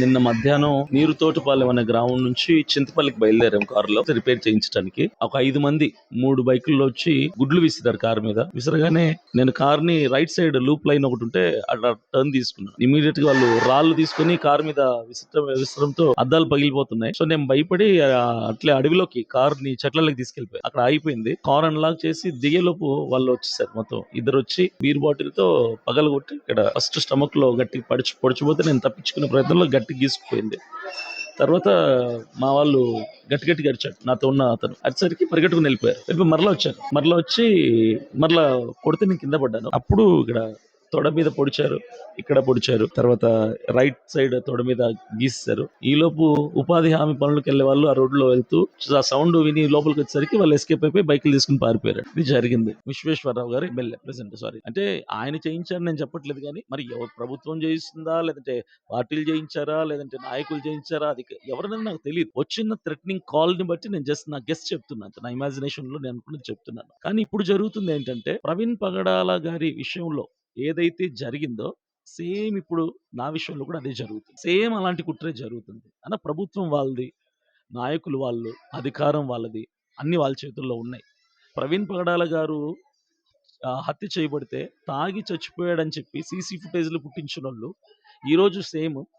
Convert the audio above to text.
నిన్న మధ్యాహ్నం నీరుతోటిపాలెం అనే గ్రామం నుంచి చింతపల్లికి బయలుదేరాం కారులో రిపేర్ చేయించడానికి. ఒక 5 మంది 3 బైకుల్లో వచ్చి గుడ్లు విసిరారు కారు మీద. విసరగానే నేను కార్ ని రైట్ సైడ్ లూప్ లైన్ ఒకటి ఉంటే అట్లా టర్న్ తీసుకున్నాను. ఇమీడియట్ గా వాళ్ళు రాళ్ళు తీసుకుని కారు మీద విసరంతో అద్దాలు పగిలిపోతున్నాయి. సో నేను భయపడి అట్లే అడవిలోకి కార్ ని చెట్లలోకి తీసుకెళ్లిపోయి అక్కడ ఆగిపోయింది. కార్ అన్లాక్ చేసి దిగేలోపు వాళ్ళు వచ్చేసారు. మొత్తం ఇద్దరు వచ్చి బీర్ బాటిల్ తో పగలగొట్టి ఇక్కడ ఫస్ట్ స్టమక్ లో గట్టి పొడిచిపోతే నేను తప్పించుకునే ప్రయత్నంలో గట్టి గీసుకుపోయింది. తర్వాత మా వాళ్ళు గట్టి అరిచాడు నాతో ఉన్న అతను. అరిసరికి పరిగెట్టుకుని వెళ్ళిపోయి మరలా వచ్చారు. మరలా వచ్చి మరలా కొడితే నేను కింద పడ్డాను. అప్పుడు ఇక్కడ తొడ మీద పొడిచారు, ఇక్కడ పొడిచారు. తర్వాత రైట్ సైడ్ తొడ మీద గీసారు. ఈలోపు ఉపాధి హామీ పనులకు వెళ్లే వాళ్ళు ఆ రోడ్ లో వెళ్తూ ఆ సౌండ్ విని లోపలికి వచ్చేసరికి వాళ్ళు ఎస్కేప్ అయిపోయి బైకులు తీసుకుని పారిపోయారు. ఇది జరిగింది. విశ్వేశ్వరరావు గారు ఎమ్మెల్యే ప్రెసెంట్. సారీ అంటే ఆయన చేయించారని నేను చెప్పట్లేదు, కానీ మరి ఎవరు ప్రభుత్వం చేయిస్తుందా, లేదంటే పార్టీలు చేయించారా, లేదంటే నాయకులు చేయించారా, అది ఎవరైనా నాకు తెలియదు. వచ్చిన థ్రెటనింగ్ కాల్ ని బట్టి నేను జస్ట్ నా గెస్ట్ చెప్తున్నాను, నా ఇమాజినేషన్ లో నేను అనుకున్నది చెప్తున్నాను. కానీ ఇప్పుడు జరుగుతుంది ఏంటంటే ప్రవీణ్ పగడాల గారి విషయంలో ఏదైతే జరిగిందో సేమ్ ఇప్పుడు నా విషయంలో కూడా అదే జరుగుతుంది. సేమ్ అలాంటి కుట్రే జరుగుతుంది. అన్న ప్రభుత్వం వాళ్ళది, నాయకులు వాళ్ళు, అధికారం వాళ్ళది, అన్ని వాళ్ళ చేతుల్లో ఉన్నాయి. ప్రవీణ్ పగడాల గారు హత్య చేయబడితే తాగి చచ్చిపోయాడని చెప్పి సీసీ ఫుటేజ్లు పుట్టించిన వాళ్ళు ఈరోజు సేమ్